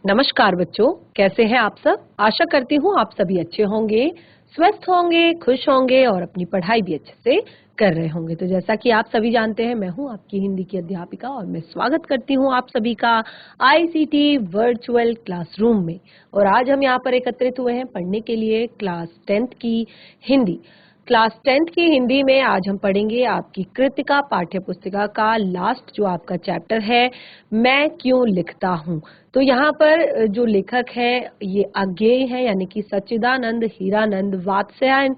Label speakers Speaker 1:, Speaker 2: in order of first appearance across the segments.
Speaker 1: नमस्कार बच्चों, कैसे हैं आप सब। आशा करती हूँ आप सभी अच्छे होंगे, स्वस्थ होंगे, खुश होंगे और अपनी पढ़ाई भी अच्छे से कर रहे होंगे। तो जैसा कि आप सभी जानते हैं, मैं हूँ आपकी हिंदी की अध्यापिका और मैं स्वागत करती हूँ आप सभी का आईसीटी वर्चुअल क्लासरूम में। और आज हम यहाँ पर एकत्रित हुए हैं पढ़ने के लिए क्लास 10th की हिंदी। क्लास 10th की हिंदी में आज हम पढ़ेंगे आपकी कृतिका पाठ्य पुस्तिका का लास्ट जो आपका चैप्टर है, मैं क्यों लिखता हूँ। तो यहाँ पर जो लेखक है ये अज्ञेय है, यानी कि सच्चिदानंद हीरानंद वात्स्यायन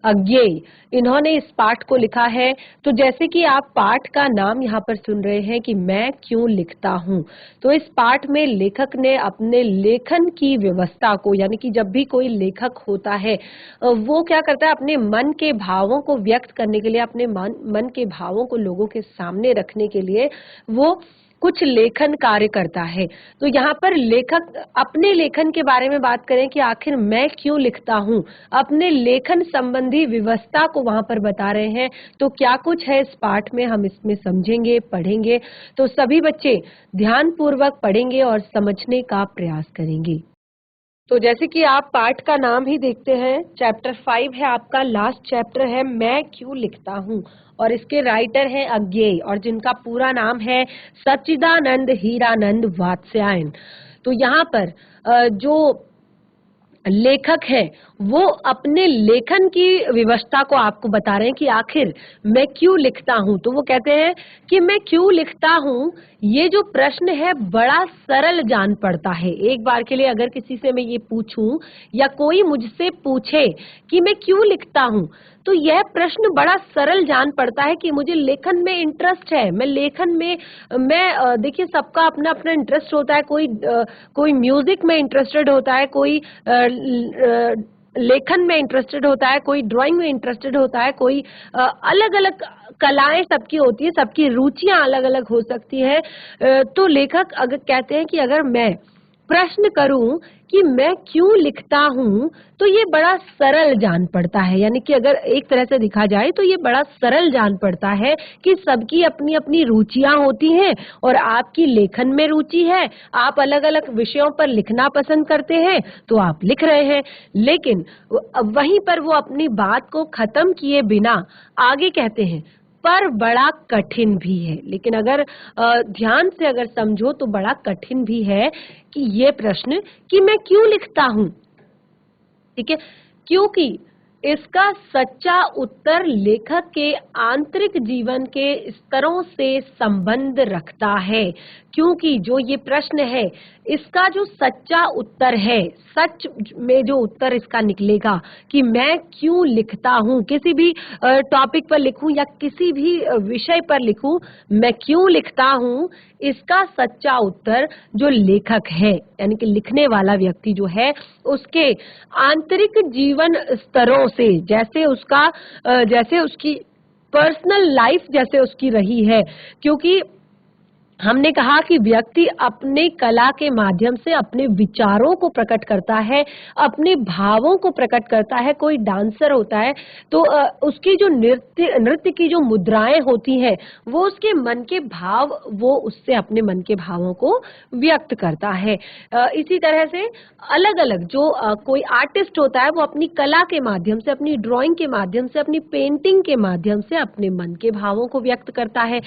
Speaker 1: अज्ञेय, इन्होंने इस पाठ को लिखा है। तो जैसे कि आप पाठ का नाम यहाँ पर सुन रहे हैं कि मैं क्यों लिखता हूँ, तो इस पाठ में लेखक ने अपने लेखन की व्यवस्था को, यानी कि जब भी कोई लेखक होता है वो क्या करता है, अपने मन के भावों को व्यक्त करने के लिए, अपने मन के भावों को लोगों के सामने रखने के लिए वो कुछ लेखन कार्य करता है। तो यहाँ पर लेखक अपने लेखन के बारे में बात करें कि आखिर मैं क्यों लिखता हूँ, अपने लेखन संबंधी व्यवस्था को वहां पर बता रहे हैं। तो क्या कुछ है इस पाठ में, हम इसमें समझेंगे, पढ़ेंगे। तो सभी बच्चे ध्यानपूर्वक पढ़ेंगे और समझने का प्रयास करेंगे। तो जैसे कि आप पाठ का नाम ही देखते हैं, चैप्टर 5 है आपका, लास्ट चैप्टर है मैं क्यों लिखता हूँ। और इसके राइटर हैं अज्ञेय, और जिनका पूरा नाम है सच्चिदानंद हीरानंद वात्स्यायन। तो यहाँ पर जो लेखक है वो अपने लेखन की व्यवस्था को आपको बता रहे हैं कि आखिर मैं क्यों लिखता हूं। तो वो कहते हैं कि मैं क्यों लिखता हूं, ये जो प्रश्न है बड़ा सरल जान पड़ता है। एक बार के लिए अगर किसी से मैं ये पूछूं या कोई मुझसे पूछे कि मैं क्यों लिखता हूं, तो यह प्रश्न बड़ा सरल जान पड़ता है कि मुझे लेखन में इंटरेस्ट है। मैं लेखन में देखिए सबका अपना अपना इंटरेस्ट होता है। कोई म्यूजिक में इंटरेस्टेड होता है, कोई लेखन में इंटरेस्टेड होता है, कोई ड्राइंग में इंटरेस्टेड होता है, कोई अलग अलग कलाएं सबकी होती है, सबकी रुचियां अलग अलग हो सकती है। तो लेखक अगर कहते हैं कि अगर मैं प्रश्न करूं कि मैं क्यों लिखता हूं, तो ये बड़ा सरल जान पड़ता है। यानी कि अगर एक तरह से देखा जाए तो ये बड़ा सरल जान पड़ता है कि सबकी अपनी अपनी रुचियां होती हैं और आपकी लेखन में रुचि है, आप अलग अलग विषयों पर लिखना पसंद करते हैं तो आप लिख रहे हैं। लेकिन वहीं पर वो अपनी बात को खत्म किए बिना आगे कहते हैं, पर बड़ा कठिन भी है। लेकिन अगर ध्यान से अगर समझो तो बड़ा कठिन भी है कि ये प्रश्न कि मैं क्यों लिखता हूं। ठीक है, क्योंकि इसका सच्चा उत्तर लेखक के आंतरिक जीवन के स्तरों से संबंध रखता है। क्योंकि जो ये प्रश्न है इसका जो सच्चा उत्तर है, सच में जो उत्तर इसका निकलेगा कि मैं क्यों लिखता हूँ, किसी भी टॉपिक पर लिखूं या किसी भी विषय पर लिखूं, मैं क्यों लिखता हूँ, इसका सच्चा उत्तर जो लेखक है, यानी कि लिखने वाला व्यक्ति जो है, उसके आंतरिक जीवन स्तरों से, जैसे उसकी पर्सनल लाइफ जैसे उसकी रही है। क्योंकि हमने कहा कि व्यक्ति अपने कला के माध्यम से अपने विचारों को प्रकट करता है, अपने भावों को प्रकट करता है। कोई डांसर होता है तो उसकी जो नृत्य की जो मुद्राएं होती हैं वो उसके मन के भाव, वो उससे अपने मन के भावों को व्यक्त करता है। इसी तरह से अलग अलग जो कोई आर्टिस्ट होता है वो अपनी कला के माध्यम से, अपनी ड्राइंग के माध्यम से, अपनी पेंटिंग के माध्यम से अपने मन के भावों को व्यक्त करता है।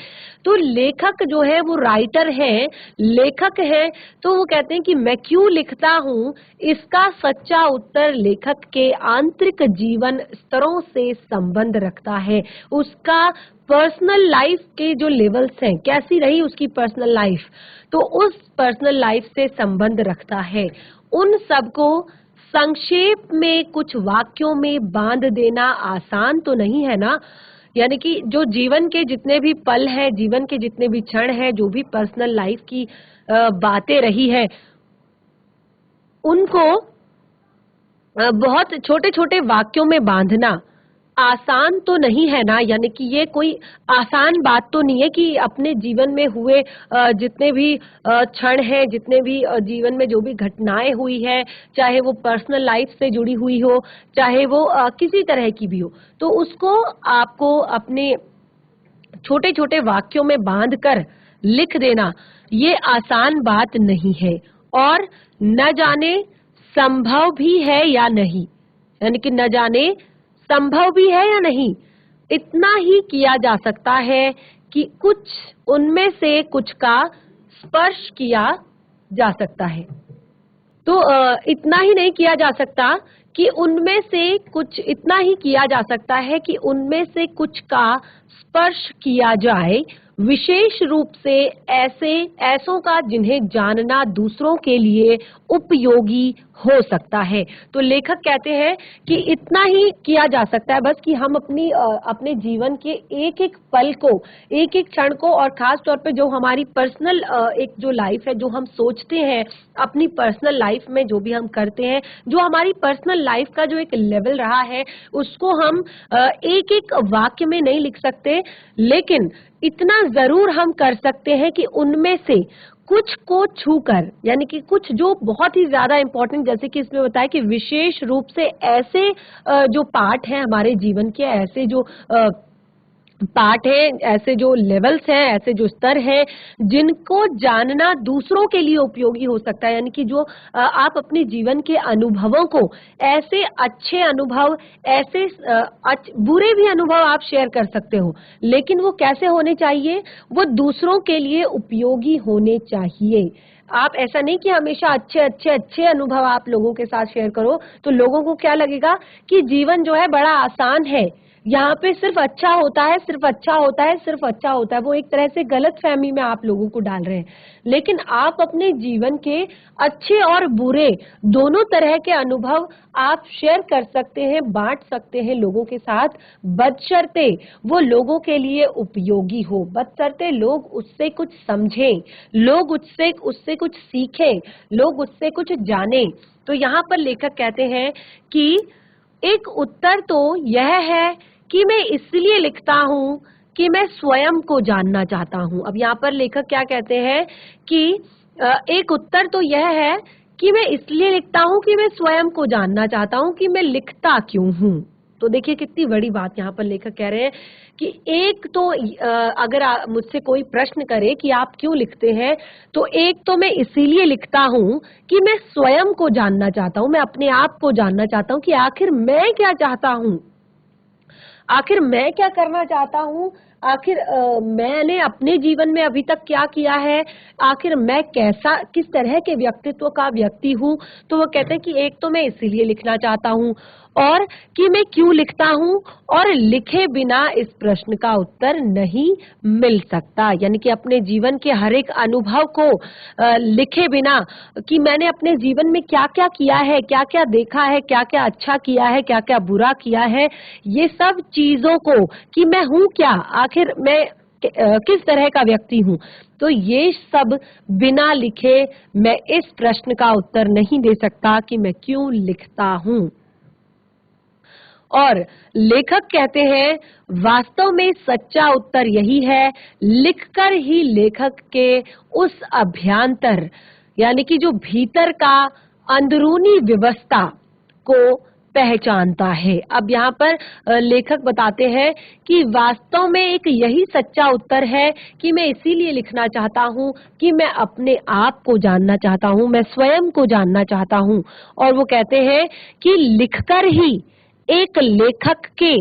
Speaker 1: तो लेखक जो है वो राइटर है, लेखक है। तो वो कहते हैं कि मैं क्यों लिखता हूँ, इसका सच्चा उत्तर लेखक के आंतरिक जीवन स्तरों से संबंध रखता है। उसका पर्सनल लाइफ के जो लेवल्स हैं, कैसी रही उसकी पर्सनल लाइफ, तो उस पर्सनल लाइफ से संबंध रखता है। उन सबको संक्षेप में कुछ वाक्यों में बांध देना आसान तो नहीं है ना। यानी कि जो जीवन के जितने भी पल हैं, जीवन के जितने भी क्षण हैं, जो भी पर्सनल लाइफ की बातें रही है, उनको बहुत छोटे छोटे वाक्यों में बांधना आसान तो नहीं है ना। यानी कि ये कोई आसान बात तो नहीं है कि अपने जीवन में हुए जितने भी क्षण हैं, जितने भी जीवन में जो भी घटनाएं हुई है, चाहे वो पर्सनल लाइफ से जुड़ी हुई हो, चाहे वो किसी तरह की भी हो, तो उसको आपको अपने छोटे छोटे वाक्यों में बांध कर लिख देना ये आसान बात नहीं है। और न जाने संभव भी है या नहीं, यानी कि न जाने संभव भी है या नहीं, इतना ही किया जा सकता है कि कुछ उनमें से कुछ का स्पर्श किया जा सकता है। तो इतना ही नहीं किया जा सकता कि उनमें से कुछ, इतना ही किया जा सकता है कि उनमें से कुछ का स्पर्श किया जाए, विशेष रूप से ऐसों का जिन्हें जानना दूसरों के लिए उपयोगी हो सकता है। तो लेखक कहते हैं कि इतना ही किया जा सकता है बस कि हम अपने जीवन के एक एक पल को, एक एक क्षण को, और खास तौर पे जो हमारी पर्सनल एक जो लाइफ है, जो हम सोचते हैं अपनी पर्सनल लाइफ में, जो भी हम करते हैं, जो हमारी पर्सनल लाइफ का जो एक लेवल रहा है, उसको हम एक एक वाक्य में नहीं लिख सकते, लेकिन इतना जरूर हम कर सकते हैं कि उनमें से कुछ को छूकर, यानी कि कुछ जो बहुत ही ज्यादा इंपॉर्टेंट, जैसे कि इसमें बताया कि विशेष रूप से ऐसे जो पार्ट हैं हमारे जीवन के, ऐसे जो पार्ट है, ऐसे जो लेवल्स हैं, ऐसे जो स्तर हैं, जिनको जानना दूसरों के लिए उपयोगी हो सकता है, यानी कि जो आप अपने जीवन के अनुभवों को, ऐसे अच्छे अनुभव, ऐसे बुरे भी अनुभव आप शेयर कर सकते हो, लेकिन वो कैसे होने चाहिए? वो दूसरों के लिए उपयोगी होने चाहिए। आप ऐसा नहीं कि हमेशा अच्छे अनुभव आप लोगों के साथ शेयर करो, तो लोगों को क्या लगेगा कि जीवन जो है बड़ा आसान है, यहाँ पे सिर्फ अच्छा होता है, सिर्फ अच्छा होता है, सिर्फ अच्छा होता है। वो एक तरह से गलत फहमी में आप लोगों को डाल रहे हैं। लेकिन आप अपने जीवन के अच्छे और बुरे दोनों तरह के अनुभव आप शेयर कर सकते हैं, बांट सकते हैं लोगों के साथ, बशर्ते वो लोगों के लिए उपयोगी हो, बशर्ते लोग उससे कुछ समझें, लोग उससे कुछ सीखें, लोग उससे कुछ जानें। तो यहाँ पर लेखक कहते हैं कि एक उत्तर तो यह है कि मैं इसलिए लिखता हूं कि मैं स्वयं को जानना चाहता हूं। अब यहाँ पर लेखक क्या कहते हैं कि एक उत्तर तो यह है कि मैं इसलिए लिखता हूं कि मैं स्वयं को जानना चाहता हूं कि मैं लिखता क्यों हूं। तो देखिए कितनी बड़ी बात यहाँ पर लेखक कह रहे हैं कि एक तो अगर मुझसे कोई प्रश्न करे कि आप क्यों लिखते हैं, तो एक तो मैं इसीलिए लिखता हूं कि मैं स्वयं को जानना चाहता हूं, मैं अपने आप को जानना चाहता हूं कि आखिर मैं क्या चाहता हूं, आखिर मैं क्या करना चाहता हूं, आखिर मैंने अपने जीवन में अभी तक क्या किया है, आखिर मैं किस तरह के व्यक्तित्व का व्यक्ति हूं। तो वो कहते हैं कि एक तो मैं इसीलिए लिखना चाहता हूं, और कि मैं क्यों लिखता हूं, और लिखे बिना इस प्रश्न का उत्तर नहीं मिल सकता। यानी कि अपने जीवन के हर एक अनुभव को लिखे बिना, कि मैंने अपने जीवन में क्या क्या किया है, क्या क्या देखा है, क्या क्या अच्छा किया है, क्या क्या बुरा किया है, ये सब चीजों को, कि मैं हूं क्या, आखिर मैं किस तरह का व्यक्ति हूं, तो ये सब बिना लिखे मैं इस प्रश्न का उत्तर नहीं दे सकता कि मैं क्यों लिखता हूं। और लेखक कहते हैं वास्तव में सच्चा उत्तर यही है, लिखकर ही लेखक के उस अभ्यांतर, यानी कि जो भीतर का अंदरूनी व्यवस्था को पहचानता है। अब यहाँ पर लेखक बताते हैं कि वास्तव में एक यही सच्चा उत्तर है कि मैं इसीलिए लिखना चाहता हूँ कि मैं अपने आप को जानना चाहता हूँ, मैं स्वयं को जानना चाहता हूँ। और वो कहते हैं कि लिखकर ही एक लेखक के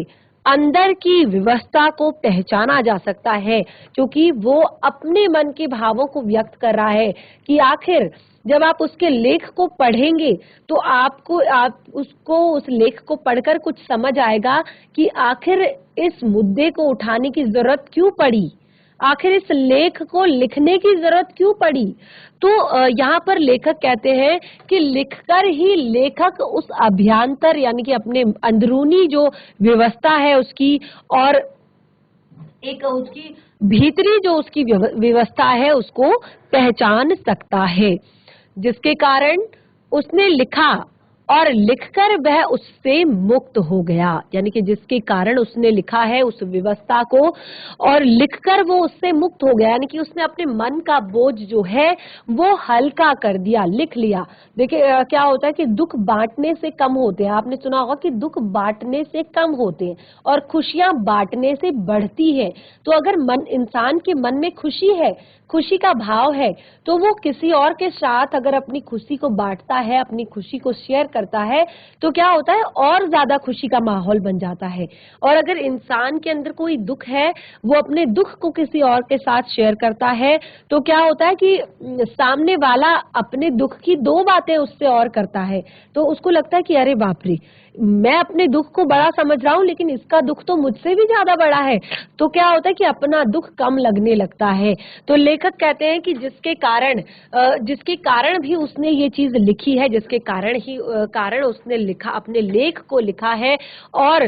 Speaker 1: अंदर की व्यवस्था को पहचाना जा सकता है, क्योंकि वो अपने मन के भावों को व्यक्त कर रहा है कि आखिर जब आप उसके लेख को पढ़ेंगे तो उस लेख को पढ़कर कुछ समझ आएगा कि आखिर इस मुद्दे को उठाने की जरूरत क्यों पड़ी, आखिर इस लेख को लिखने की जरूरत क्यों पड़ी। तो यहाँ पर लेखक कहते हैं कि लिखकर ही लेखक उस अभ्यांतर, यानी कि अपने अंदरूनी जो व्यवस्था है उसकी, और एक उसकी भीतरी जो उसकी व्यवस्था है उसको पहचान सकता है, जिसके कारण उसने लिखा और लिखकर वह उससे मुक्त हो गया। यानी कि जिसके कारण उसने लिखा है उस व्यवस्था को और लिखकर वो उससे मुक्त हो गया, यानी कि उसने अपने मन का बोझ जो है वो हल्का कर दिया, लिख लिया। देखिए क्या होता है कि दुख बांटने से कम होते हैं, आपने सुना होगा कि दुख बांटने से कम होते हैं और खुशियां बांटने से बढ़ती है। तो अगर इंसान के मन में खुशी है खुशी का भाव है, तो वो किसी और के साथ अगर अपनी खुशी को बांटता है, अपनी खुशी को शेयर करता है, तो क्या होता है, और ज्यादा खुशी का माहौल बन जाता है। और अगर इंसान के अंदर कोई दुख है, वो अपने दुख को किसी और के साथ शेयर करता है, तो क्या होता है कि सामने वाला अपने दुख की दो बातें उससे और करता है, तो उसको लगता है कि अरे बाप रे, मैं अपने दुख को बड़ा समझ रहा हूँ, लेकिन इसका दुख तो मुझसे भी ज्यादा बड़ा है। तो क्या होता है कि अपना दुख कम लगने लगता है। तो लेखक कहते हैं कि जिसके कारण भी उसने ये चीज लिखी है, जिसके कारण उसने लिखा, अपने लेख को लिखा है, और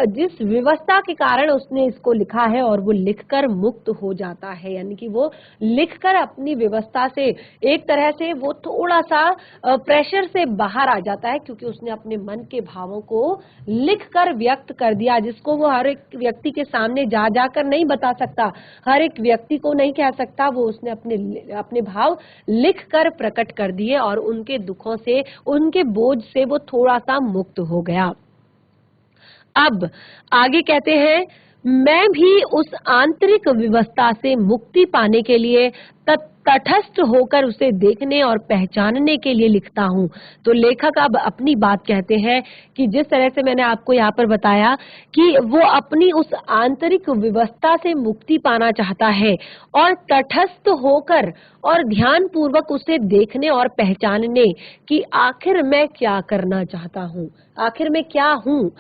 Speaker 1: जिस व्यवस्था के कारण उसने इसको लिखा है, और वो लिखकर मुक्त हो जाता है, यानी कि वो लिखकर अपनी व्यवस्था से एक तरह से वो थोड़ा सा प्रेशर से बाहर आ जाता है, क्योंकि उसने अपने मन के भावों को लिखकर व्यक्त कर दिया, जिसको वो हर एक व्यक्ति के सामने जा जाकर नहीं बता सकता, हर एक व्यक्ति को नहीं कह सकता, वो उसने अपने भाव लिखकर प्रकट कर दिए, और उनके दुखों से, उनके बोझ से वो थोड़ा सा मुक्त हो गया। अब आगे कहते हैं, मैं भी उस आंतरिक व्यवस्था से मुक्ति पाने के लिए तटस्थ होकर उसे देखने और पहचानने के लिए लिखता हूँ। तो लेखक अब अपनी बात कहते हैं कि जिस तरह से मैंने आपको यहाँ पर बताया कि वो अपनी उस आंतरिक व्यवस्था से मुक्ति पाना चाहता है, और तटस्थ होकर और ध्यान पूर्वक उसे देखने और पहचानने कि आखिर मैं क्या करना चाहता हूँ, आखिर मैं क्या हूँ,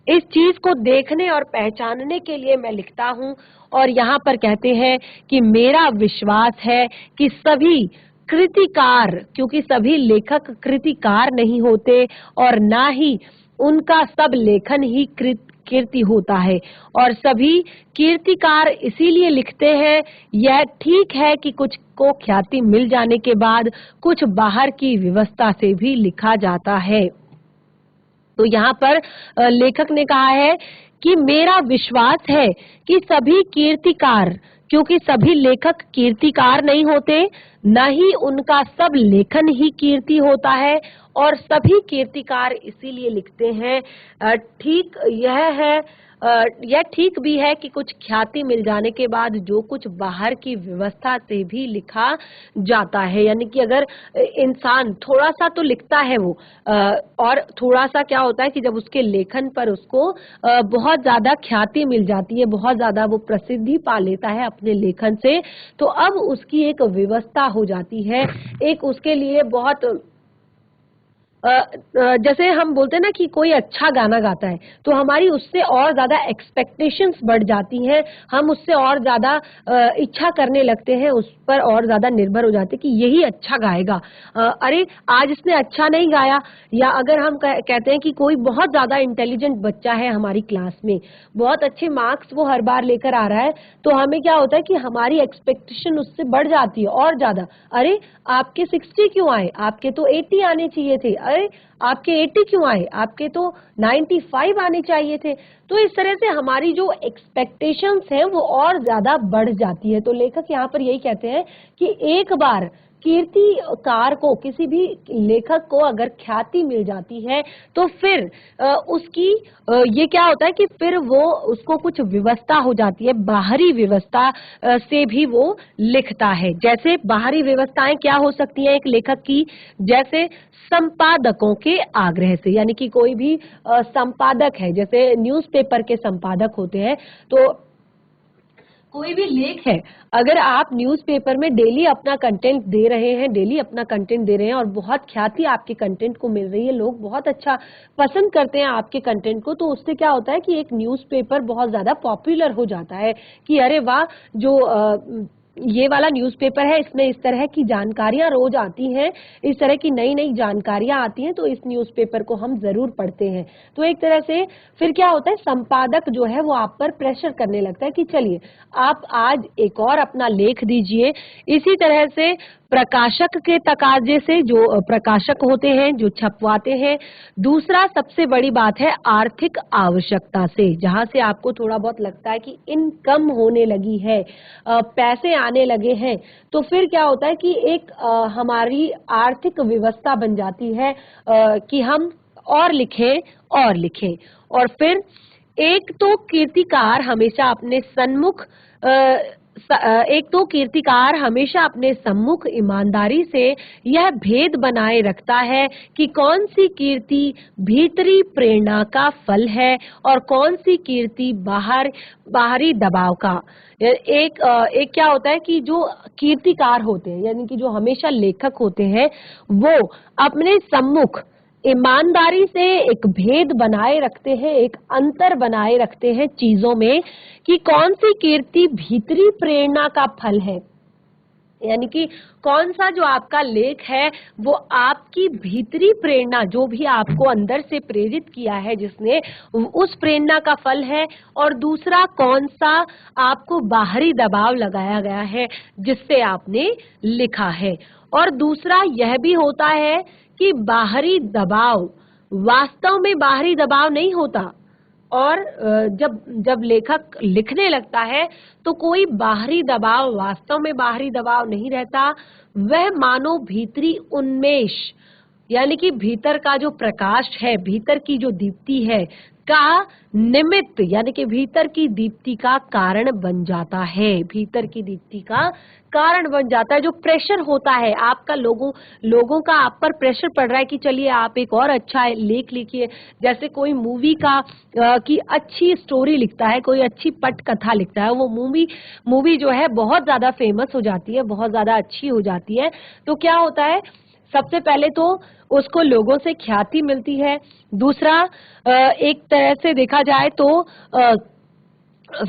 Speaker 1: इस चीज को देखने और पहचानने के लिए मैं लिखता हूँ। और यहाँ पर कहते हैं कि मेरा विश्वास है कि सभी कृतिकार, क्योंकि सभी लेखक कृतिकार नहीं होते, और ना ही उनका सब लेखन ही कीर्ति होता है, और सभी कीर्तिकार इसीलिए लिखते हैं। यह ठीक है कि कुछ को ख्याति मिल जाने के बाद कुछ बाहर की व्यवस्था से भी लिखा जाता है। तो यहाँ पर लेखक ने कहा है कि मेरा विश्वास है कि सभी कीर्तिकार, क्योंकि सभी लेखक कीर्तिकार नहीं होते, न ही उनका सब लेखन ही कीर्ति होता है, और सभी कीर्तिकार इसीलिए लिखते हैं। ठीक यह है, यह ठीक भी है कि कुछ ख्याति मिल जाने के बाद जो कुछ बाहर की व्यवस्था से भी लिखा जाता है, यानी कि अगर इंसान थोड़ा सा तो लिखता है वो, और थोड़ा सा क्या होता है कि जब उसके लेखन पर उसको बहुत ज्यादा ख्याति मिल जाती है, बहुत ज्यादा वो प्रसिद्धि पा लेता है अपने लेखन से, तो अब उसकी एक व्यवस्था हो जाती है, एक उसके लिए बहुत जैसे हम बोलते हैं ना कि कोई अच्छा गाना गाता है, तो हमारी उससे और ज्यादा एक्सपेक्टेशंस बढ़ जाती हैं, हम उससे और ज्यादा इच्छा करने लगते हैं, उस पर और ज्यादा निर्भर हो जाते हैं कि यही अच्छा गाएगा। अरे आज इसने अच्छा नहीं गाया, या अगर हम कहते हैं कि कोई बहुत ज्यादा इंटेलिजेंट बच्चा है हमारी क्लास में, बहुत अच्छे मार्क्स वो हर बार लेकर आ रहा है, तो हमें क्या होता है कि हमारी एक्सपेक्टेशन उससे बढ़ जाती है और ज्यादा। अरे आपके 60 क्यों आए, आपके तो 80 आने चाहिए थे, अरे आपके 80 क्यों आए, आपके तो 95 आने चाहिए थे। तो इस तरह से हमारी जो एक्सपेक्टेशंस हैं वो और ज्यादा बढ़ जाती है। तो लेखक यहाँ पर यही कहते हैं कि एक बार कीर्तिकार को, किसी भी लेखक को अगर ख्याति मिल जाती है, तो फिर उसकी ये क्या होता है कि फिर वो उसको कुछ व्यवस्था हो जाती है, बाहरी व्यवस्था से भी वो लिखता है। जैसे बाहरी व्यवस्थाएं क्या हो सकती हैं एक लेखक की, जैसे संपादकों के आग्रह से, यानी कि कोई भी संपादक है, जैसे न्यूज़पेपर के संपादक होते हैं, तो कोई भी लेख है, अगर आप न्यूज़पेपर में डेली अपना कंटेंट दे रहे हैं, डेली अपना कंटेंट दे रहे हैं, और बहुत ख्याति आपके कंटेंट को मिल रही है, लोग बहुत अच्छा पसंद करते हैं आपके कंटेंट को, तो उससे क्या होता है कि एक न्यूज़पेपर बहुत ज्यादा पॉपुलर हो जाता है कि अरे वाह, जो ये वाला न्यूज़पेपर है, इसमें इस तरह की जानकारियां रोज आती हैं, इस तरह की नई नई जानकारियां आती हैं, तो इस न्यूज़पेपर को हम जरूर पढ़ते हैं। तो एक तरह से फिर क्या होता है, संपादक जो है वो आप पर प्रेशर करने लगता है कि चलिए आप आज एक और अपना लेख दीजिए। इसी तरह से प्रकाशक के तकाजे से, जो प्रकाशक होते हैं जो छपवाते हैं। दूसरा सबसे बड़ी बात है आर्थिक आवश्यकता से, जहां से आपको थोड़ा बहुत लगता है कि इनकम होने लगी है, पैसे आने लगे हैं, तो फिर क्या होता है कि एक हमारी आर्थिक व्यवस्था बन जाती है कि हम और लिखें और लिखें। और फिर एक तो कीर्तिकार हमेशा अपने सन्मुख एक तो कीर्तिकार हमेशा अपने सम्मुख ईमानदारी से यह भेद बनाए रखता है कि कौन सी कीर्ति भीतरी प्रेरणा का फल है और कौन सी कीर्ति बाहरी दबाव का। एक क्या होता है कि जो कीर्तिकार होते हैं यानी कि जो हमेशा लेखक होते हैं वो अपने सम्मुख ईमानदारी से एक भेद बनाए रखते हैं, एक अंतर बनाए रखते हैं चीजों में कि कौन सी कीर्ति भीतरी प्रेरणा का फल है, यानी कि कौन सा जो आपका लेख है वो आपकी भीतरी प्रेरणा जो भी आपको अंदर से प्रेरित किया है जिसने उस प्रेरणा का फल है, और दूसरा कौन सा आपको बाहरी दबाव लगाया गया है जिससे आपने लिखा है। और दूसरा यह भी होता है कि बाहरी दबाव वास्तव में बाहरी दबाव नहीं होता, और जब लेखक लिखने लगता है तो कोई बाहरी दबाव वास्तव में बाहरी दबाव नहीं रहता, वह मानो भीतरी उन्मेष यानी कि भीतर का जो प्रकाश है, भीतर की जो दीप्ति है का निमित्त यानी कि भीतर की दीप्ति का कारण बन जाता है, भीतर की दीप्ति का कारण बन जाता है। जो प्रेशर होता है आपका, लोगों का आप पर प्रेशर पड़ रहा है कि चलिए आप एक और अच्छा लेख लिखिए, जैसे कोई मूवी का की अच्छी स्टोरी लिखता है, कोई अच्छी पटकथा लिखता है, वो मूवी जो है बहुत ज्यादा फेमस हो जाती है, बहुत ज्यादा अच्छी हो जाती है, तो क्या होता है सबसे पहले तो उसको लोगों से ख्याति मिलती है। दूसरा एक तरह से देखा जाए तो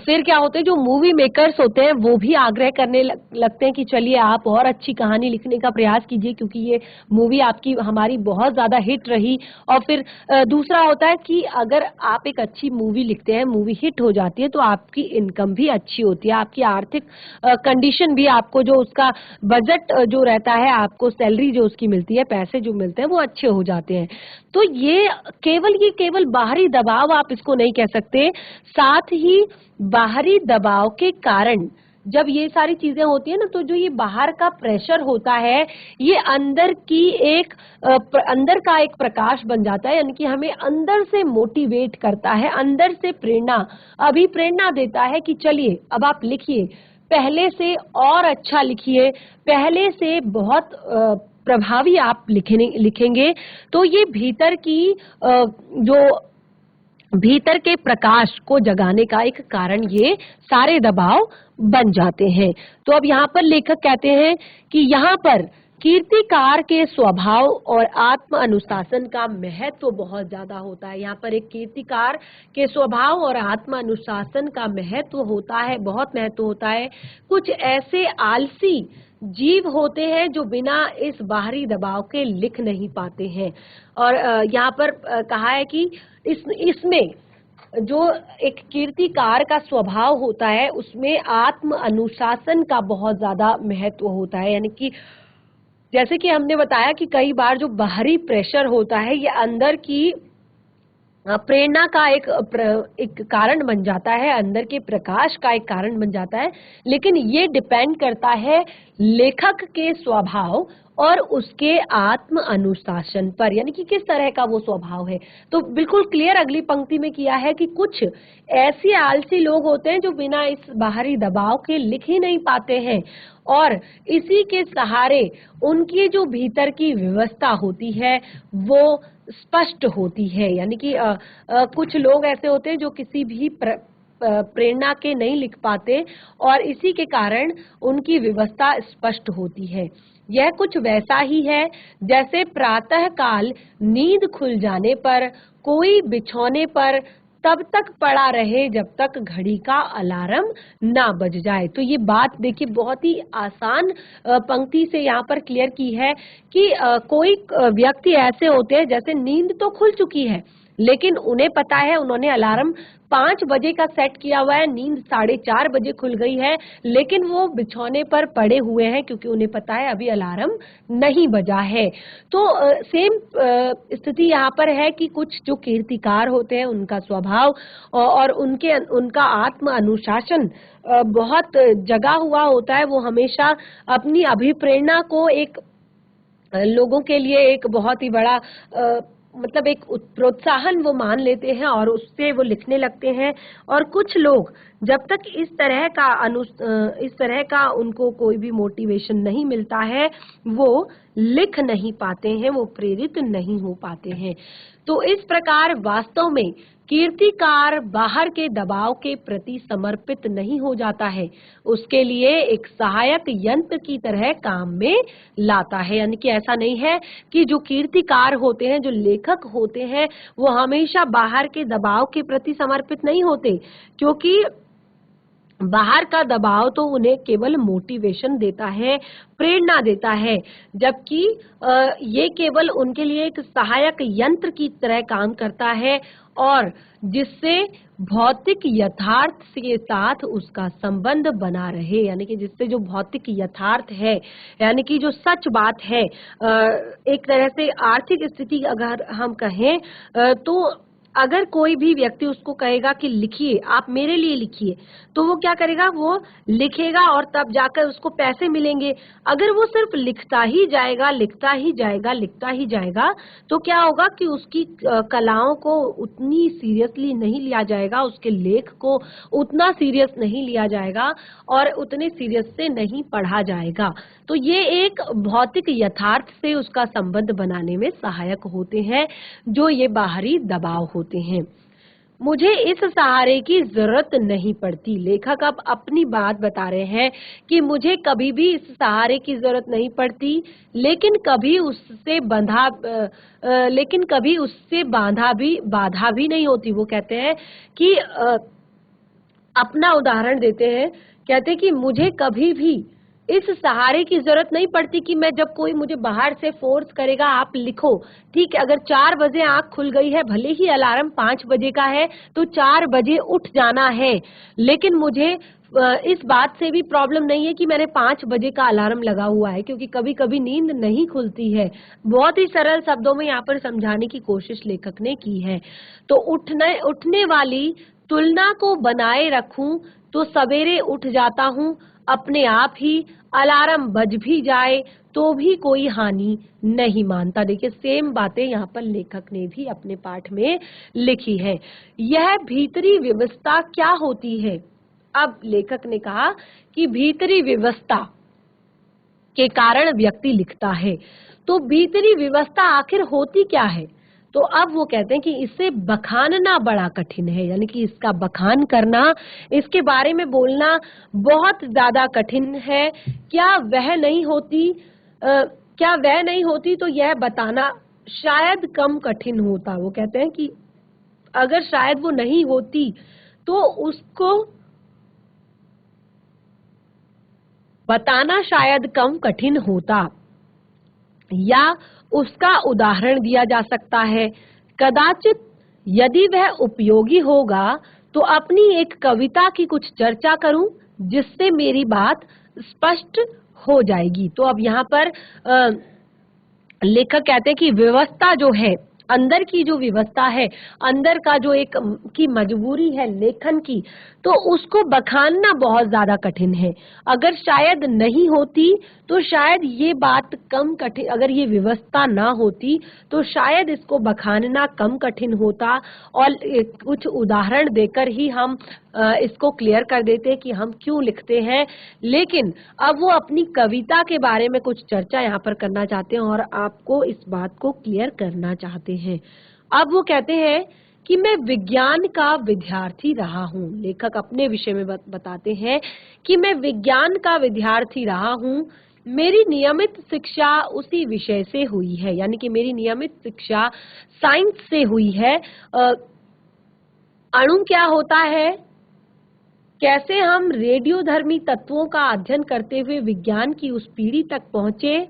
Speaker 1: फिर क्या होते हैं जो मूवी मेकर्स होते हैं वो भी आग्रह करने लगते हैं कि चलिए आप और अच्छी कहानी लिखने का प्रयास कीजिए क्योंकि ये मूवी आपकी हमारी बहुत ज्यादा हिट रही। और फिर दूसरा होता है कि अगर आप एक अच्छी मूवी लिखते हैं, मूवी हिट हो जाती है तो आपकी इनकम भी अच्छी होती है, आपकी आर्थिक कंडीशन भी, आपको जो उसका बजट जो रहता है, आपको सैलरी जो उसकी मिलती है, पैसे जो मिलते हैं वो अच्छे हो जाते हैं। तो ये केवल बाहरी दबाव आप इसको नहीं कह सकते, साथ ही बाहरी दबाव के कारण जब ये सारी चीजें होती है ना तो जो ये बाहर का प्रेशर होता है ये अंदर का एक प्रकाश बन जाता है, यानी कि हमें अंदर से मोटिवेट करता है, अंदर से अभिप्रेरणा देता है कि चलिए अब आप लिखिए, पहले से और अच्छा लिखिए, पहले से बहुत प्रभावी आप लिखेंगे। तो ये भीतर के प्रकाश को जगाने का एक कारण ये सारे दबाव बन जाते हैं। तो अब यहाँ पर लेखक कहते हैं कि यहाँ पर कीर्तिकार के स्वभाव और आत्म अनुशासन का महत्व बहुत ज्यादा होता है। यहाँ पर एक कीर्तिकार के स्वभाव और आत्म अनुशासन का महत्व होता है, बहुत महत्व होता है। कुछ ऐसे आलसी जीव होते हैं जो बिना इस बाहरी दबाव के लिख नहीं पाते हैं। और यहाँ पर कहा है कि इसमें जो एक कीर्तिकार का स्वभाव होता है उसमें आत्म अनुशासन का बहुत ज्यादा महत्व होता है, यानी कि जैसे कि हमने बताया कि कई बार जो बाहरी प्रेशर होता है ये अंदर की प्रेरणा का एक कारण बन जाता है, अंदर के प्रकाश का एक कारण बन जाता है, लेकिन ये डिपेंड करता है लेखक के स्वभाव और उसके आत्म अनुशासन पर, यानी कि किस तरह का वो स्वभाव है। तो बिल्कुल क्लियर अगली पंक्ति में किया है कि कुछ ऐसे आलसी लोग होते हैं जो बिना इस बाहरी दबाव के लिख ही नहीं पाते हैं और इसी के सहारे उनकी जो भीतर की व्यवस्था होती है वो स्पष्ट होती है, यानी कि कुछ लोग ऐसे होते हैं जो किसी भी प्रेरणा के नहीं लिख पाते और इसी के कारण उनकी व्यवस्था स्पष्ट होती है। यह कुछ वैसा ही है जैसे प्रातः काल नींद खुल जाने पर कोई बिछौने पर तब तक पड़ा रहे जब तक घड़ी का अलार्म ना बज जाए। तो ये बात देखिए बहुत ही आसान पंक्ति से यहाँ पर क्लियर की है कि कोई व्यक्ति ऐसे होते हैं जैसे नींद तो खुल चुकी है लेकिन उन्हें पता है, उन्होंने अलार्म 5 बजे का सेट किया हुआ है, नींद 4:30 बजे खुल गई है, लेकिन वो बिछौने पर पड़े हुए हैं क्योंकि उन्हें पता है अभी अलार्म नहीं बजा है। तो सेम स्थिति यहाँ पर है कि कुछ जो कीर्तिकार होते हैं उनका स्वभाव और उनका आत्म अनुशासन बहुत जगा हुआ होता है। वो हमेशा अपनी अभिप्रेरणा को एक लोगों के लिए एक बहुत ही बड़ा मतलब एक प्रोत्साहन वो मान लेते हैं और उससे वो लिखने लगते हैं। और कुछ लोग जब तक इस तरह का उनको कोई भी मोटिवेशन नहीं मिलता है, वो लिख नहीं पाते हैं, वो प्रेरित नहीं हो पाते हैं। तो इस प्रकार वास्तव में कीर्तिकार बाहर के दबाव के प्रति समर्पित नहीं हो जाता है, उसके लिए एक सहायक यंत्र की तरह काम में लाता है। यानी कि ऐसा नहीं है कि जो कीर्तिकार होते हैं, जो लेखक होते हैं, वो हमेशा बाहर के दबाव के प्रति समर्पित नहीं होते, क्योंकि बाहर का दबाव तो उन्हें केवल मोटिवेशन देता है, प्रेरणा देता है, जबकि ये केवल उनके लिए एक सहायक यंत्र की तरह काम करता है, और जिससे भौतिक यथार्थ के साथ उसका संबंध बना रहे। यानी कि जिससे जो भौतिक यथार्थ है, यानी कि जो सच बात है, एक तरह से आर्थिक स्थिति अगर हम कहें, तो अगर कोई भी व्यक्ति उसको कहेगा कि लिखिए, आप मेरे लिए लिखिए, तो वो क्या करेगा, वो लिखेगा और तब जाकर उसको पैसे मिलेंगे। अगर वो सिर्फ लिखता ही जाएगा, लिखता ही जाएगा, लिखता ही जाएगा, तो क्या होगा कि उसकी कलाओं को उतनी सीरियसली नहीं लिया जाएगा, उसके लेख को उतना सीरियस नहीं लिया जाएगा और उतने सीरियस से नहीं पढ़ा जाएगा। तो ये एक भौतिक यथार्थ से उसका संबंध बनाने में सहायक होते हैं, जो ये बाहरी दबाव होते हैं। मुझे इस सहारे की जरूरत नहीं पड़ती। लेखक अब अपनी बात बता रहे हैं कि मुझे कभी भी इस सहारे की जरूरत नहीं पड़ती, लेकिन कभी उससे बाधा भी नहीं होती। वो कहते हैं कि अपना उदाहरण देते हैं, कहते हैं कि मुझे कभी भी इस सहारे की जरूरत नहीं पड़ती कि मैं, जब कोई मुझे बाहर से फोर्स करेगा आप लिखो, ठीक है, अगर 4 बजे आंख खुल गई है, भले ही अलार्म 5 बजे का है, तो 4 बजे उठ जाना है, लेकिन मुझे इस बात से भी प्रॉब्लम नहीं है कि मैंने 5 बजे का अलार्म लगा हुआ है, क्योंकि कभी कभी नींद नहीं खुलती है। बहुत ही सरल शब्दों में यहाँ पर समझाने की कोशिश लेखक ने की है। तो उठने वाली तुलना को बनाए रखूं तो सवेरे उठ जाता हूँ अपने आप ही, अलार्म बज भी जाए तो भी कोई हानि नहीं मानता। देखिए, सेम बातें यहाँ पर लेखक ने भी अपने पाठ में लिखी है। यह भीतरी व्यवस्था क्या होती है? अब लेखक ने कहा कि भीतरी व्यवस्था के कारण व्यक्ति लिखता है। तो भीतरी व्यवस्था आखिर होती क्या है? तो अब वो कहते हैं कि इसे बखानना बड़ा कठिन है, यानी कि इसका बखान करना, इसके बारे में बोलना बहुत ज्यादा कठिन है। क्या वह नहीं होती तो यह बताना शायद कम कठिन होता। वो कहते हैं कि अगर शायद वो नहीं होती तो उसको बताना शायद कम कठिन होता, या उसका उदाहरण दिया जा सकता है। कदाचित यदि वह उपयोगी होगा तो अपनी एक कविता की कुछ चर्चा करूं, जिससे मेरी बात स्पष्ट हो जाएगी। तो अब यहाँ पर लेखक कहते हैं कि व्यवस्था जो है, अंदर की जो व्यवस्था है, अंदर का जो एक की मजबूरी है लेखन की, तो उसको बखानना बहुत ज्यादा कठिन है। अगर शायद नहीं होती तो शायद ये बात कम कठिन, अगर ये व्यवस्था ना होती तो शायद इसको बखानना कम कठिन होता, और कुछ उदाहरण देकर ही हम इसको क्लियर कर देते कि हम क्यों लिखते हैं। लेकिन अब वो अपनी कविता के बारे में कुछ चर्चा यहाँ पर करना चाहते हैं और आपको इस बात को क्लियर करना चाहते हैं। अब वो कहते हैं कि मैं विज्ञान का विद्यार्थी रहा हूँ। लेखक अपने विषय में बताते हैं कि मैं विज्ञान का विद्यार्थी रहा हूँ, मेरी नियमित शिक्षा उसी विषय से हुई है, यानी कि मेरी नियमित शिक्षा साइंस से हुई है। अणु क्या होता है, कैसे हम रेडियोधर्मी तत्वों का अध्ययन करते हुए विज्ञान की उस पीढ़ी तक पहुंचे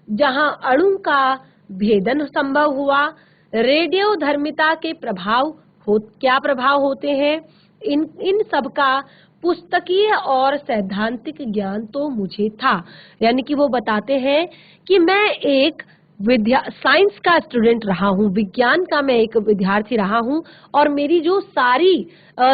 Speaker 1: जहां अणु का भेदन संभव हुआ, रेडियोधर्मिता के क्या प्रभाव होते हैं, इन सब का पुस्तकीय और सैद्धांतिक ज्ञान तो मुझे था। यानी कि वो बताते हैं कि मैं एक साइंस का स्टूडेंट रहा हूँ, विज्ञान का मैं एक विद्यार्थी रहा हूँ, और मेरी जो सारी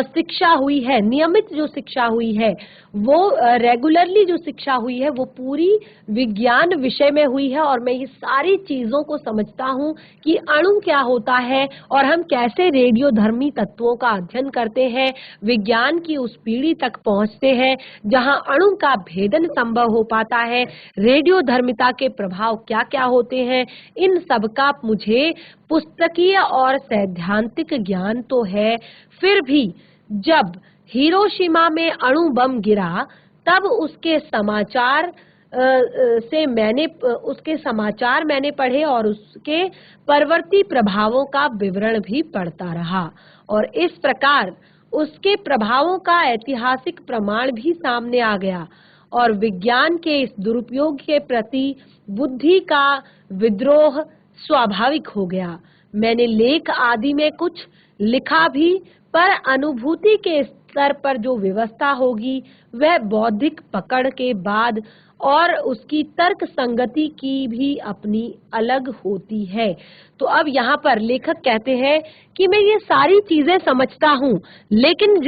Speaker 1: शिक्षा हुई है, नियमित जो शिक्षा हुई है, वो रेगुलरली जो शिक्षा हुई है, वो पूरी विज्ञान विषय में हुई है। और मैं ये सारी चीजों को समझता हूँ कि अणु क्या होता है और हम कैसे रेडियोधर्मी तत्वों का अध्ययन करते हैं, विज्ञान की उस पीढ़ी तक पहुंचते हैं जहां अणु का भेदन संभव हो पाता है, रेडियोधर्मिता के प्रभाव क्या क्या होते हैं। इन सब का मुझे पुस्तकीय और सैद्धांतिक ज्ञान तो है, फिर भी जब हिरोशिमा में अणु बम गिरा तब उसके समाचार मैंने पढ़े और उसके परवर्ती प्रभावों का विवरण भी पढ़ता रहा, और इस प्रकार उसके प्रभावों का ऐतिहासिक प्रमाण भी सामने आ गया, और विज्ञान के इस दुरुपयोग के प्रति बुद्धि का विद्रोह स्वाभाविक हो गया। मैंने लेख आदि में कुछ लिखा भी, पर अनुभूति के स्तर पर जो व्यवस्था होगी वह बौद्धिक पकड़ के बाद और उसकी तर्क संगति की भी अपनी अलग होती है। तो अब यहाँ पर लेखक कहते हैं कि मैं ये सारी चीजें समझता हूँ, लेकिन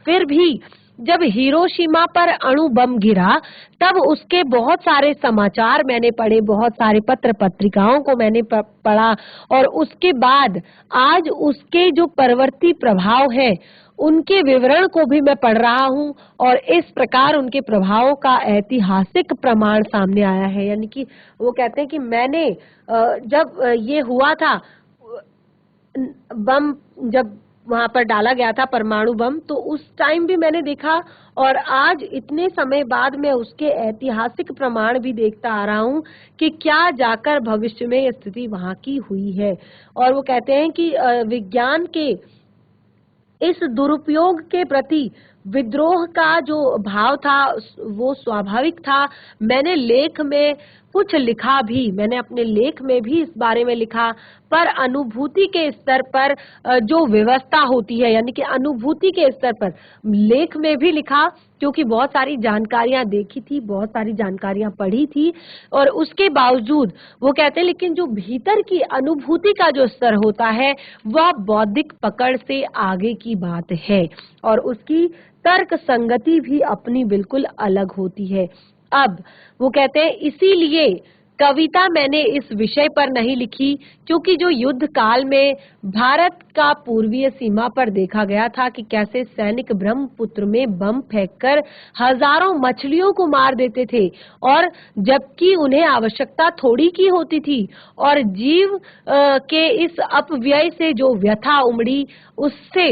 Speaker 1: फिर भी जब हिरोशिमा पर अणु बम गिरा तब उसके बहुत सारे समाचार मैंने पढ़े, बहुत सारे पत्र पत्रिकाओं को मैंने पढ़ा, और उसके बाद आज उसके जो परवर्ती प्रभाव है उनके विवरण को भी मैं पढ़ रहा हूँ, और इस प्रकार उनके प्रभावों का ऐतिहासिक प्रमाण सामने आया है। यानी कि वो कहते हैं कि मैंने जब ये हुआ था, बम जब वहां पर डाला गया था, परमाणु बम, तो उस टाइम भी मैंने देखा, और आज इतने समय बाद मैं उसके ऐतिहासिक प्रमाण भी देखता आ रहा हूँ कि क्या जाकर भविष्य में स्थिति वहां की हुई है। और वो कहते हैं कि विज्ञान के इस दुरुपयोग के प्रति विद्रोह का जो भाव था वो स्वाभाविक था। मैंने लेख में कुछ लिखा भी, मैंने अपने लेख में भी इस बारे में लिखा, पर अनुभूति के स्तर पर जो व्यवस्था होती है, यानी कि अनुभूति के स्तर पर लेख में भी लिखा, क्योंकि बहुत सारी जानकारियां देखी थी, बहुत सारी जानकारियां पढ़ी थी, और उसके बावजूद वो कहते हैं लेकिन जो भीतर की अनुभूति का जो स्तर होता है वह बौद्धिक पकड़ से आगे की बात है, और उसकी तर्क संगति भी अपनी बिल्कुल अलग होती है। अब वो कहते हैं इसीलिए कविता मैंने इस विषय पर नहीं लिखी, क्योंकि जो युद्ध काल में भारत का पूर्वीय सीमा पर देखा गया था कि कैसे सैनिक ब्रह्मपुत्र में बम फेंककर हजारों मछलियों को मार देते थे, और जबकि उन्हें आवश्यकता थोड़ी की होती थी, और जीव के इस अपव्यय से जो व्यथा उमड़ी उससे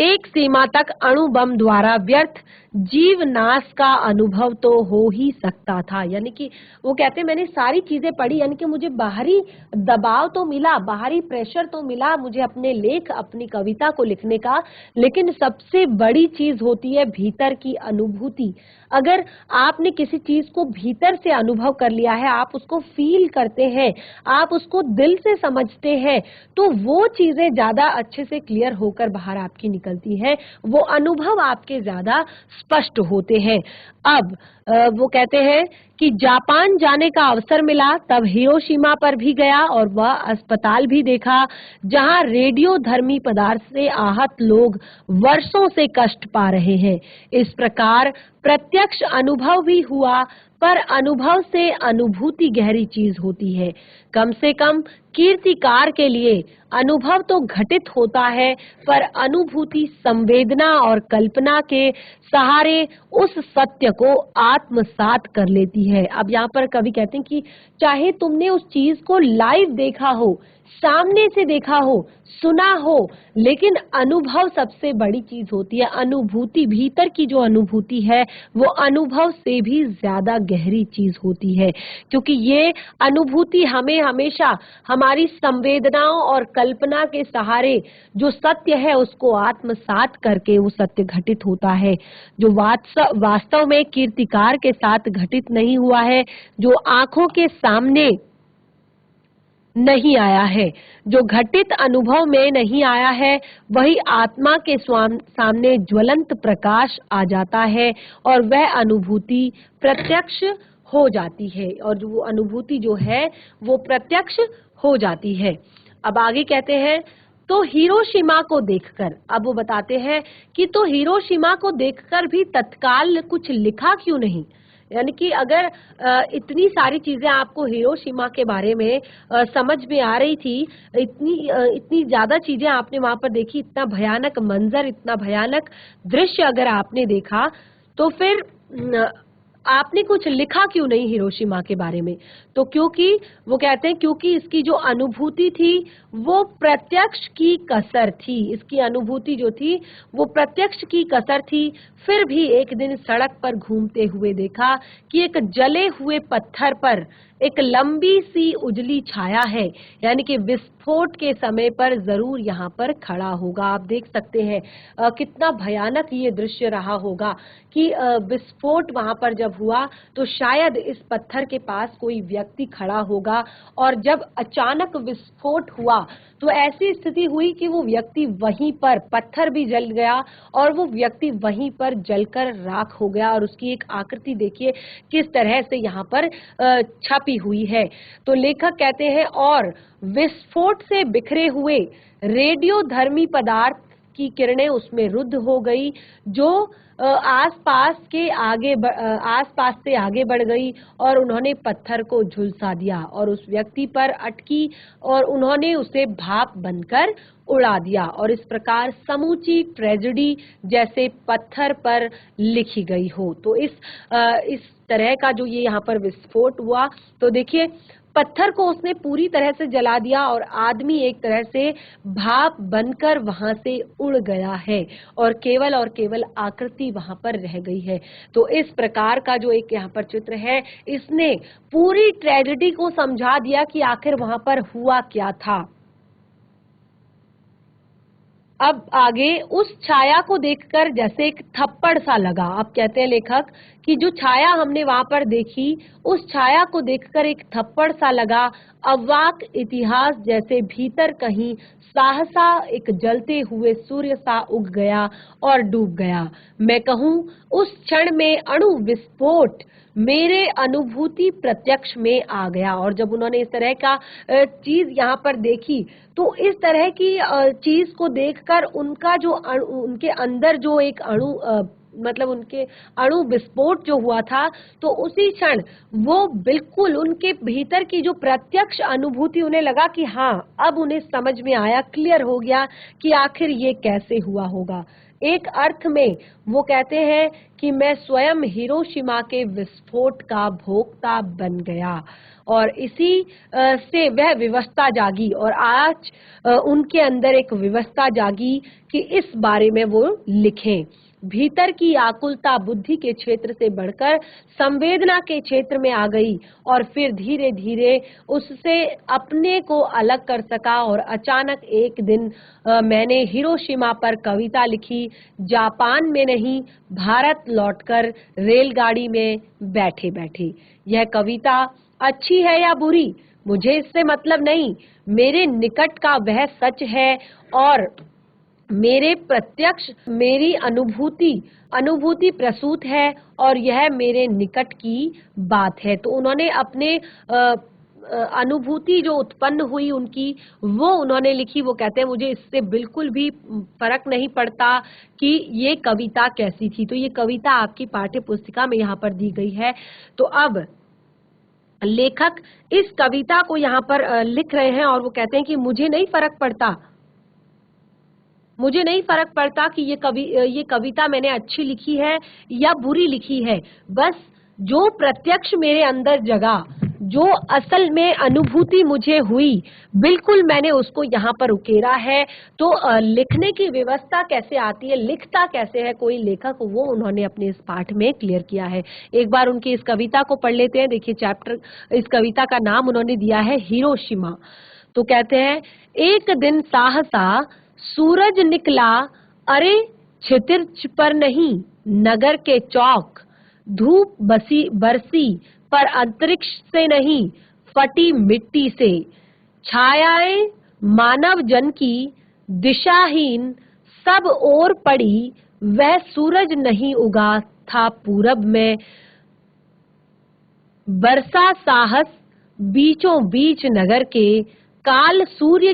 Speaker 1: एक सीमा तक अणु बम द्वारा व्यर्थ जीव नाश का अनुभव तो हो ही सकता था। यानी कि वो कहते हैं मैंने सारी चीजें पढ़ी, यानी कि मुझे बाहरी दबाव तो मिला, बाहरी प्रेशर तो मिला मुझे अपने लेख, अपनी कविता को लिखने का, लेकिन सबसे बड़ी चीज होती है भीतर की अनुभूति। अगर आपने किसी चीज को भीतर से अनुभव कर लिया है, आप उसको फील करते हैं, आप उसको दिल से समझते हैं, तो वो चीजें ज्यादा अच्छे से क्लियर होकर बाहर आपकी निकलती हैं, वो अनुभव आपके ज्यादा स्पष्ट होते हैं। अब वो कहते हैं कि जापान जाने का अवसर मिला, तब हिरोशिमा पर भी गया और वह अस्पताल भी देखा जहां रेडियोधर्मी पदार्थ से आहत लोग वर्षों से कष्ट पा रहे हैं। इस प्रकार प्रत्यक्ष अनुभव भी हुआ, पर अनुभव से अनुभूति गहरी चीज होती है। कम से कम कीर्तिकार के लिए अनुभव तो घटित होता है, पर अनुभूति संवेदना और कल्पना के सहारे उस सत्य को आत्मसात कर लेती है। अब यहाँ पर कवि कहते हैं कि चाहे तुमने उस चीज को लाइव देखा हो, सामने से देखा हो, सुना हो, लेकिन अनुभव सबसे बड़ी चीज होती है। अनुभूति, भीतर की जो अनुभूति है वो अनुभव से भी ज्यादा गहरी चीज होती है, क्योंकि ये अनुभूति हमें हमेशा हमारी संवेदनाओं और कल्पना के सहारे जो सत्य है उसको आत्मसात करके वो सत्य घटित होता है, जो वास्तव में कीर्तिकार के साथ घटित नहीं हुआ है, जो आंखों के सामने नहीं आया है, जो घटित अनुभव में नहीं आया है, वही आत्मा के सामने ज्वलंत प्रकाश आ जाता है और वह अनुभूति प्रत्यक्ष हो जाती है और जो वो अनुभूति जो है वो प्रत्यक्ष हो जाती है। अब आगे कहते हैं, तो हिरोशिमा को देखकर, अब वो बताते हैं कि तो हिरोशिमा को देखकर भी तत्काल कुछ लिखा क्यों नहीं। यानी कि अगर इतनी सारी चीजें आपको हिरोशिमा के बारे में समझ में आ रही थी, इतनी ज्यादा चीजें आपने वहां पर देखी, इतना भयानक मंजर, इतना भयानक दृश्य अगर आपने देखा, तो फिर आपने कुछ लिखा क्यों नहीं हिरोशिमा के बारे में। तो क्योंकि वो कहते हैं क्योंकि इसकी जो अनुभूति थी वो प्रत्यक्ष की कसर थी, इसकी अनुभूति जो थी वो प्रत्यक्ष की कसर थी। फिर भी एक दिन सड़क पर घूमते हुए देखा कि एक जले हुए पत्थर पर एक लंबी सी उजली छाया है, यानी कि विस्फोट के समय पर जरूर यहाँ पर खड़ा होगा। आप देख सकते हैं कितना भयानक ये दृश्य रहा होगा कि विस्फोट वहां पर जब हुआ तो शायद इस पत्थर के पास कोई व्यक्ति खड़ा होगा, और जब अचानक विस्फोट हुआ तो ऐसी स्थिति हुई कि वो व्यक्ति वहीं पर, पत्थर भी जल गया और वो व्यक्ति वहीं पर जलकर राख हो गया। और उसकी एक आकृति देखिए किस तरह से यहाँ पर छपी हुई है। तो लेखक कहते हैं, और विस्फोट से बिखरे हुए रेडियोधर्मी पदार्थ की किरणें उसमें रुद्ध हो गई, जो आसपास से आगे बढ़ गई और उन्होंने पत्थर को झुलसा दिया और उस व्यक्ति पर अटकी और उन्होंने उसे भाप बनकर उड़ा दिया। और इस प्रकार समूची ट्रेजेडी जैसे पत्थर पर लिखी गई हो। तो इस तरह का जो ये यहाँ पर विस्फोट हुआ, तो देखिए पत्थर को उसने पूरी तरह से जला दिया और आदमी एक तरह से भाप बनकर वहां से उड़ गया है और केवल आकृति वहां पर रह गई है। तो इस प्रकार का जो एक यहाँ पर चित्र है, इसने पूरी ट्रेजेडी को समझा दिया कि आखिर वहां पर हुआ क्या था। अब आगे, उस छाया को देखकर जैसे एक थप्पड़ सा लगा। अब कहते हैं लेखक कि जो छाया हमने वहां पर देखी, उस छाया को देखकर एक थप्पड़ सा लगा। अवाक इतिहास जैसे भीतर कहीं सहसा एक जलते हुए सूर्य सा उग गया और डूब गया। मैं कहूँ उस क्षण में अणु विस्फोट मेरे अनुभूति प्रत्यक्ष में आ गया। और जब उन्होंने इस तरह का चीज यहाँ पर देखी, तो इस तरह की चीज को देखकर उनका जो उनके अंदर जो एक अणु मतलब उनके अणु विस्फोट जो हुआ था, तो उसी क्षण वो बिल्कुल उनके भीतर की जो प्रत्यक्ष अनुभूति, उन्हें लगा कि हाँ, अब उन्हें समझ में आया, क्लियर हो गया कि आखिर ये कैसे हुआ होगा। एक अर्थ में वो कहते हैं कि मैं स्वयं हिरोशिमा के विस्फोट का भोक्ता बन गया और इसी से वह विवशता जागी और आज उनके अंदर एक विवशता जागी कि इस बारे में वो लिखें। भीतर की आकुलता बुद्धि के क्षेत्र से बढ़कर संवेदना के क्षेत्र में आ गई और फिर धीरे धीरे उससे अपने को अलग कर सका और अचानक एक दिन मैंने हिरोशिमा पर कविता लिखी, जापान में नहीं, भारत लौटकर रेलगाड़ी में बैठे बैठे। यह कविता अच्छी है या बुरी, मुझे इससे मतलब नहीं, मेरे निकट का वह सच है और मेरे प्रत्यक्ष मेरी अनुभूति प्रसूत है और यह मेरे निकट की बात है। तो उन्होंने अपने अनुभूति जो उत्पन्न हुई उनकी, वो उन्होंने लिखी। वो कहते हैं मुझे इससे बिल्कुल भी फर्क नहीं पड़ता कि ये कविता कैसी थी। तो ये कविता आपकी पाठ्य पुस्तिका में यहाँ पर दी गई है। तो अब लेखक इस कविता को यहाँ पर लिख रहे हैं और वो कहते हैं कि मुझे नहीं फर्क पड़ता कि ये कविता मैंने अच्छी लिखी है या बुरी लिखी है। बस जो प्रत्यक्ष मेरे अंदर जगा, जो असल में अनुभूति मुझे हुई, बिल्कुल मैंने उसको यहाँ पर उकेरा है। तो लिखने की व्यवस्था कैसे आती है, लिखता कैसे है कोई लेखक, वो उन्होंने अपने इस पाठ में क्लियर किया है। एक बार उनकी इस कविता को पढ़ लेते हैं। देखिए इस कविता का नाम उन्होंने दिया है हिरोशिमा। तो कहते हैं, एक दिन सहसा सूरज निकला, अरे क्षितिज पर नहीं, नगर के चौक, धूप बरसी पर अंतरिक्ष से नहीं, फटी मिट्टी से, छायाएं मानव जन की दिशाहीन सब ओर पड़ी, वह सूरज नहीं उगा था पूरब में, बरसा साहस बीचों बीच नगर के, काल सूर्य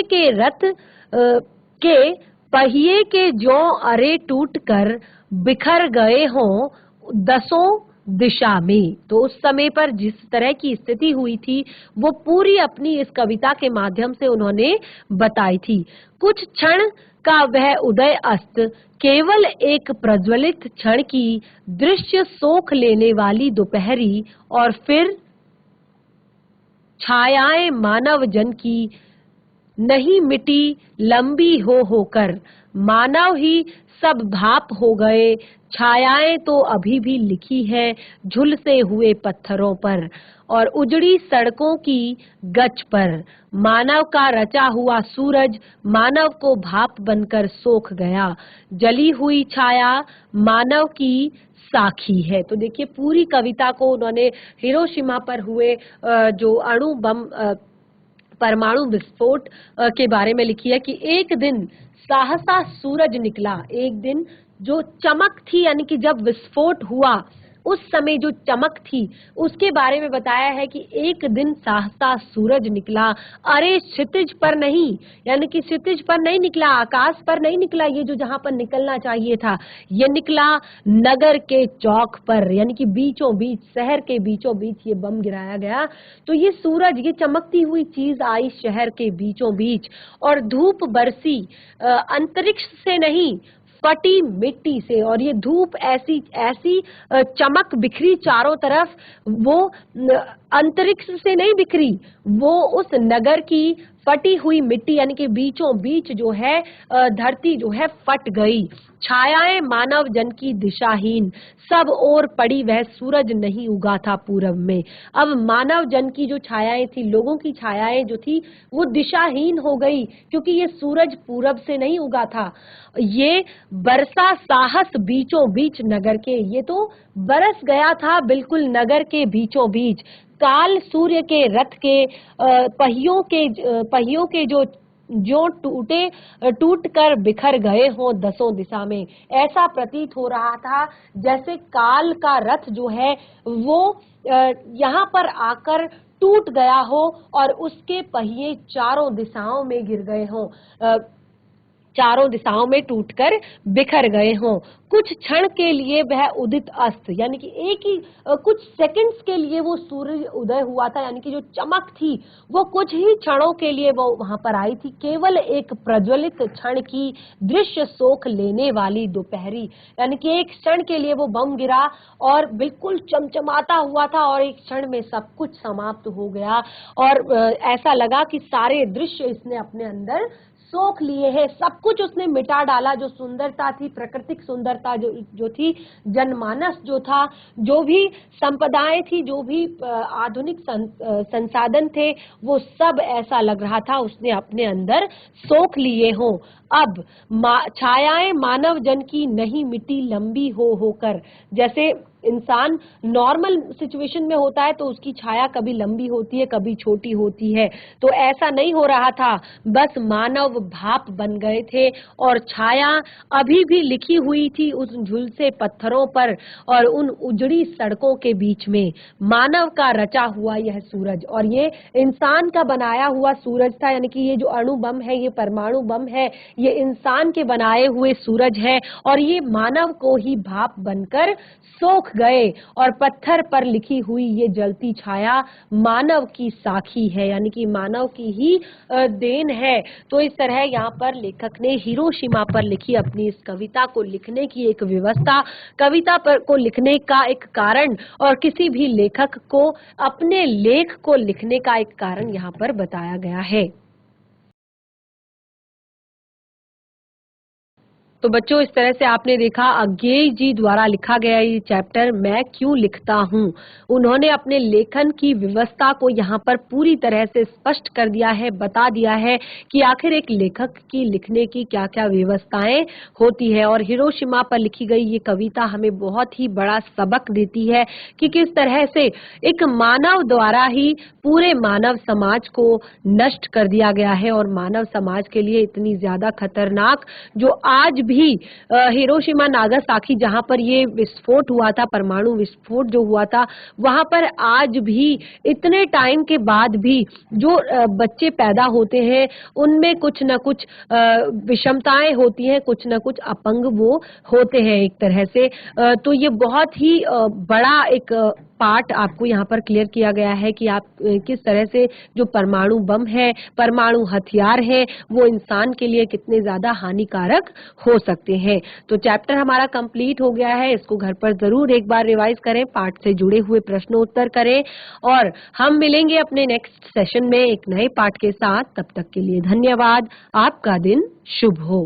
Speaker 1: के रथ के पहिए के ज्यों अरे टूट कर बिखर गए हों दसों दिशा में। तो उस समय पर जिस तरह की स्थिति हुई थी वो पूरी अपनी इस कविता के माध्यम से उन्होंने बताई थी। कुछ क्षण का वह उदय अस्त, केवल एक प्रज्वलित क्षण की दृश्य सोख लेने वाली दोपहरी, और फिर छायाएं मानव जन की नहीं मिटी लंबी हो होकर, मानव ही सब भाप हो गए, छायाएं तो अभी भी लिखी है झुलसे हुए पत्थरों पर और उजड़ी सड़कों की गच पर। मानव का रचा हुआ सूरज मानव को भाप बनकर सोख गया, जली हुई छाया मानव की साखी है। तो देखिए पूरी कविता को उन्होंने हिरोशिमा पर हुए जो अणु बम परमाणु विस्फोट के बारे में लिखी है कि एक दिन सहसा सूरज निकला। एक दिन जो चमक थी यानी कि जब विस्फोट हुआ उस समय जो चमक थी उसके बारे में बताया है कि एक दिन सहसा सूरज निकला। अरे क्षितिज पर नहीं, यानी कि क्षितिज पर नहीं निकला, आकाश पर नहीं निकला, ये जो जहां पर निकलना चाहिए था ये निकला नगर के चौक पर, यानी कि बीचों बीच, शहर के बीचों बीच ये बम गिराया गया। तो ये सूरज, ये चमकती हुई चीज आई शहर के बीचों बीच और धूप बरसी अंतरिक्ष से नहीं, फटी मिट्टी से। और ये धूप ऐसी ऐसी चमक बिखरी चारों तरफ, वो अंतरिक्ष से नहीं बिखरी, वो उस नगर की फटी हुई मिट्टी यानी कि बीचों बीच जो है धरती जो है फट गई। छायाएं मानव जन की दिशाहीन, सब ओर पड़ी वह सूरज नहीं उगा था पूरब में। अब मानव जन की जो छायाएं थी, लोगों की छायाएं जो थी वो दिशाहीन हो गई क्योंकि ये सूरज पूरब से नहीं उगा था। ये बरसा साहस बीचों बीच नगर के, ये तो बरस गया था बिल्कुल नगर के बीचों बीच। काल सूर्य के रथ के पहियों के जो टूट कर बिखर गए हो दसों दिशा में। ऐसा प्रतीत हो रहा था जैसे काल का रथ जो है वो यहाँ पर आकर टूट गया हो और उसके पहिए चारों दिशाओं में गिर गए हों, चारों दिशाओं में टूटकर बिखर गए हों। कुछ क्षण के लिए वह उदित अस्त, यानी कि एक ही कुछ सेकंड्स के लिए वो सूरज उदय हुआ था, यानी कि जो चमक थी वो कुछ ही क्षणों के लिए वो वहां पर आई थी। केवल एक प्रज्वलित क्षण की दृश्य सोख लेने वाली दोपहरी, यानी कि एक क्षण के लिए वो बम गिरा और बिल्कुल चमचमाता हुआ था और एक क्षण में सब कुछ समाप्त हो गया और ऐसा लगा कि सारे दृश्य इसने अपने अंदर सोख लिए हैं, सब कुछ उसने मिटा डाला। जो सुंदरता थी, प्राकृतिक सुंदरता जो थी, जनमानस जो था, जो भी संपदाएं थी, जो भी आधुनिक संसाधन थे, वो सब ऐसा लग रहा था उसने अपने अंदर सोख लिए हों। अब छायाएं मानव जन की नहीं मिटी लंबी हो होकर, जैसे इंसान नॉर्मल सिचुएशन में होता है तो उसकी छाया कभी लंबी होती है कभी छोटी होती है, तो ऐसा नहीं हो रहा था। बस मानव भाप बन गए थे और छाया अभी भी लिखी हुई थी उस झुलसे पत्थरों पर और उन उजड़ी सड़कों के बीच में। मानव का रचा हुआ यह सूरज, और ये इंसान का बनाया हुआ सूरज था, यानी कि ये जो अणु बम है, ये परमाणु बम है, ये इंसान के बनाए हुए सूरज है और ये मानव को ही भाप बनकर सोख गए और पत्थर पर लिखी हुई ये जलती छाया मानव की साखी है, यानी कि मानव की ही देन है। तो इस तरह यहाँ पर लेखक ने हिरोशिमा पर लिखी अपनी इस कविता को लिखने की एक व्यवस्था, कविता पर को लिखने का एक कारण और किसी भी लेखक को अपने लेख को लिखने का एक कारण यहाँ पर बताया गया है। तो बच्चों, इस तरह से आपने देखा अज्ञेय जी द्वारा लिखा गया ये चैप्टर मैं क्यों लिखता हूँ। उन्होंने अपने लेखन की व्यवस्था को यहाँ पर पूरी तरह से स्पष्ट कर दिया है, बता दिया है कि आखिर एक लेखक की लिखने की क्या क्या व्यवस्थाएं होती है। और हिरोशिमा पर लिखी गई ये कविता हमें बहुत ही बड़ा सबक देती है कि किस तरह से एक मानव द्वारा ही पूरे मानव समाज को नष्ट कर दिया गया है और मानव समाज के लिए इतनी ज्यादा खतरनाक जो आज भी हिरोशिमा नागासाकी जहां पर ये विस्फोट हुआ था, परमाणु विस्फोट जो हुआ था, वहां पर आज भी इतने टाइम के बाद भी जो बच्चे पैदा होते हैं उनमें कुछ न कुछ विषमताएं होती हैं, कुछ न कुछ अपंग वो होते हैं एक तरह से। तो ये बहुत ही बड़ा एक पार्ट आपको यहाँ पर क्लियर किया गया है कि आप किस तरह से जो परमाणु बम है, परमाणु हथियार है, वो इंसान के लिए कितने ज्यादा हानिकारक हो सकते हैं। तो चैप्टर हमारा कंप्लीट हो गया है, इसको घर पर जरूर एक बार रिवाइज करें, पाठ से जुड़े हुए प्रश्नोत्तर करें और हम मिलेंगे अपने नेक्स्ट सेशन में एक नए पाठ के साथ। तब तक के लिए धन्यवाद। आपका दिन शुभ हो।